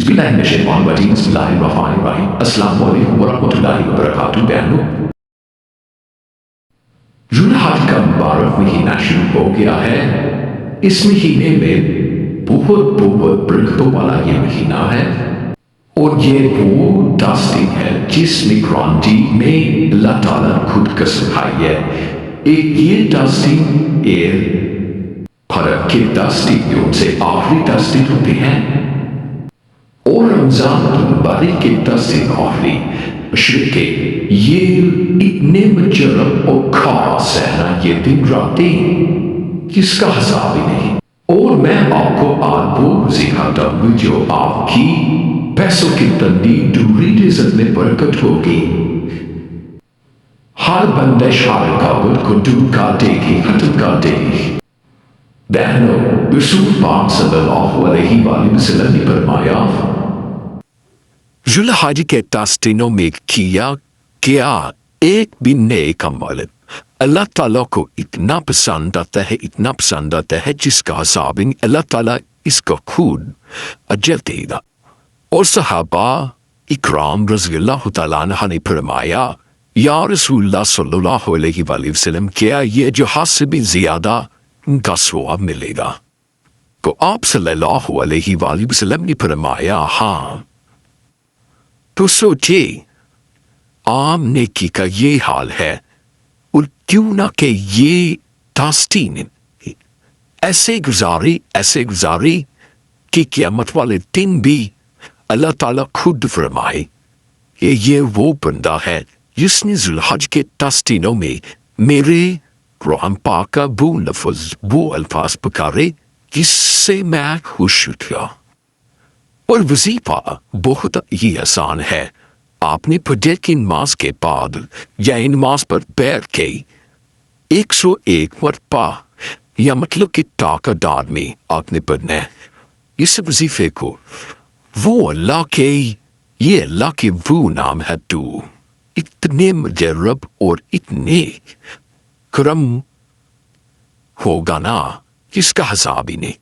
Bismillahirrahmanirrahim. Bismillahirrahmanirrahim. Assalamu alaikum warahmatullahi wabarakatuh. بہنوں، ذوالحج کا مبارک مہینہ شروع ہو گیا ہے۔ اس مہینے میں بہت برکتوں والا یہ مہینہ ہے، اور یہ وہ 10 دن ہے جس میں کرانتی میں اللہ تعالیٰ خود قسم کھائی ہے۔ ایک یہ 10 دن ایک فرق کے 10 دن سے آخری 10 دن ہوتے ہیں، اور رمضان المبارک کے 10 دن آخری مشرق کے یہ اتنے مجرب اور خاص ہے نا، یہ دن راتیں کس کا حساب ہی نہیں۔ اور میں آپ کو آج وہ سکھاتا ہوں جو آپ کی پیسوں کی تندی دوری رزق میں برکت ہوگی، ہر بندش ہر کابل کو دور کر دے گی، ختم کر دے گی۔ بہنوں، رسول پاک صلی اللہ علیہ وآلہ وسلم نے فرمایا، ذوالحج کے 10 دنوں میں کیا ایک بھی نیک عمل اللہ تعالیٰ کو اتنا پسند آتا ہے، اتنا پسند آتا ہے جس کا حساب اللہ تعالیٰ اس کو خود اجر دے گا۔ اور صحابہ اکرام رضی اللہ تعالیٰ عنہ نے فرمایا، یا رسول اللہ صلی اللہ علیہ وآلہ وسلم، کیا یہ جو حد سے بھی زیادہ ان کا ثواب ملے گا؟ تو آپ صلی اللہ علیہ وآلہ وسلم نے فرمایا، ہاں۔ تو سوچے عام نیکی کا یہ حال ہے، اور کیوں نہ کہ یہ 10 دن ایسے گزاری کہ قیامت والے دن بھی اللہ تعالیٰ خود فرمائے کہ یہ وہ بندہ ہے جس نے ذوالحج کے 10 دنوں میں میرے قرآن پاک کا وہ الفاظ پکارے جس سے میں خوش ہوا۔ اور وظیفہ بہت ہی آسان ہے۔ آپ نے فجر کی نماز کے بعد یا نماز پر بیٹھ کے 101 مرتبہ یا مطلب کہ تعداد میں آپ نے پڑھنا ہے اس وظیفے کو۔ وہ اللہ کے وہ نام ہے، تو اتنے مجرب اور اتنے کرم ہوگا نا جس کا حساب ہی نہیں۔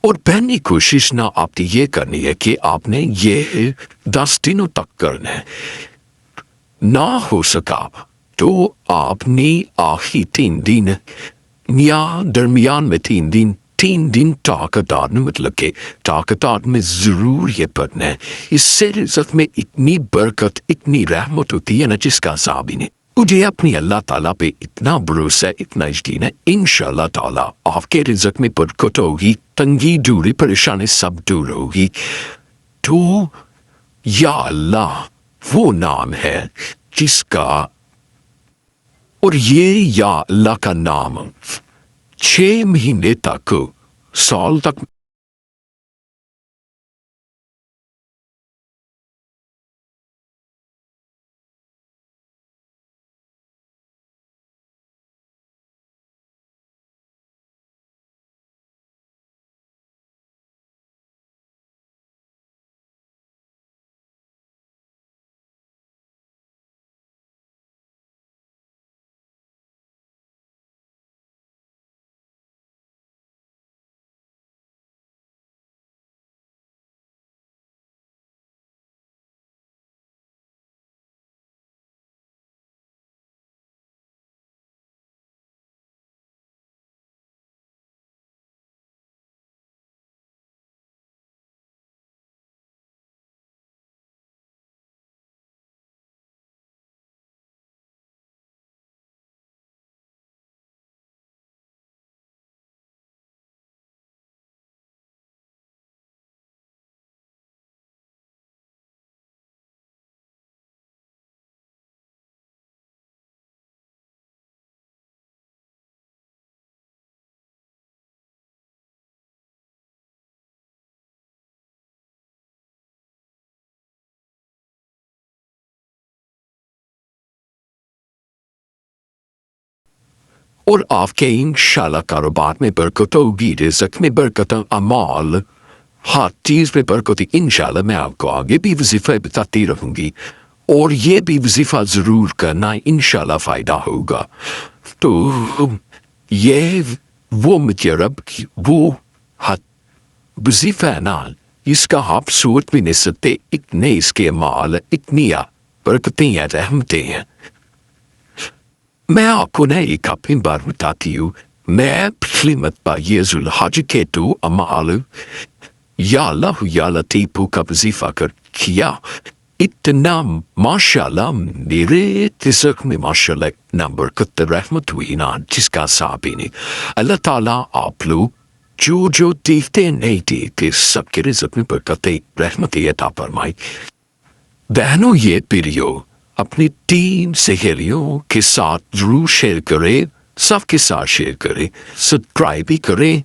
اور پہلی کوشش نہ آپ کی یہ کرنی ہے کہ آپ نے یہ 10 دنوں تک کرنا ہے، نہ ہو سکا تو آپ نے آخری 3 دن یا درمیان میں 3 دن تعداد میں مطلب کہ تعداد میں ضرور یہ پڑھنا ہے۔ اس سے رزق میں اتنی برکت، اتنی رحمت ہوتی ہے نا جس کا حساب ہی نہیں۔ مجھے اپنی اللہ تعالیٰ پہ اتنا بھروسہ، اتنا یقین ہے، انشاءاللہ تعالیٰ آپ کے رزق میں برکت ہوگی، تنگی دوری پریشانی سب دور ہوگی۔ تو یا اللہ وہ نام ہے جس کا، اور یہ یا اللہ کا نام 6 مہینے تک، سال تک اور آپ کے انشاءاللہ کاروبار میں برکت ہوگی، رزق میں برکت، اعمال ہر چیز میں برکت۔ انشاءاللہ میں آپ کو آگے بھی وظیفہ بتاتی رہوں گی، اور یہ بھی وظیفہ ضرور کرنا، انشاءاللہ فائدہ ہوگا۔ تو یہ وہ مجرب وہ وظیفہ ہے نا، اس کا خوبصورت بھی نسبتیں اتنے اس کے مال اتنی برکتیں یا رحمتیں ہیں. میں آپ کو نہ ایک اپنی بار بتاتی ہوں. میں پچھلی مرتبہ یہ ذوالحج کے 2 اعمال یا اللہ یا لطیف کا وظیفہ کیا. اتنا ماشاءاللہ میرے رزق میں ماشاءاللہ اتنا برکت رحمت ہوئی نا جس کا حساب ہی نہیں. اللہ تعالیٰ آپ لوگ جو دیکھتے نہیں دیکھتے سب کے رزق میں برکتیں رحمتیں عطا فرمائی. بہنوں یہ ویڈیو اپنی 3 سہیلیوں کے ساتھ ضرور شیئر کرے، سب کے ساتھ شیئر کرے، سبسکرائب بھی کرے.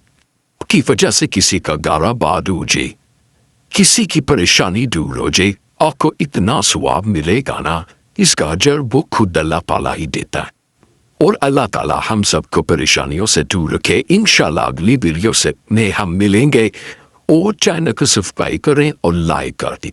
کی وجہ سے کسی کا گارا باد ہو جائے، کسی کی پریشانی دور ہو جائے، آپ کو اتنا ثواب ملے گا نا، اس کا اجر وہ خود اللہ تعالیٰ ہی دیتا ہے. اور اللہ تعالیٰ ہم سب کو پریشانیوں سے دور رکھے. انشاءاللہ اگلی ویڈیو سے میں ہم ملیں گے. اور چینل کو سبسکرائب کریں اور لائک کر دیں.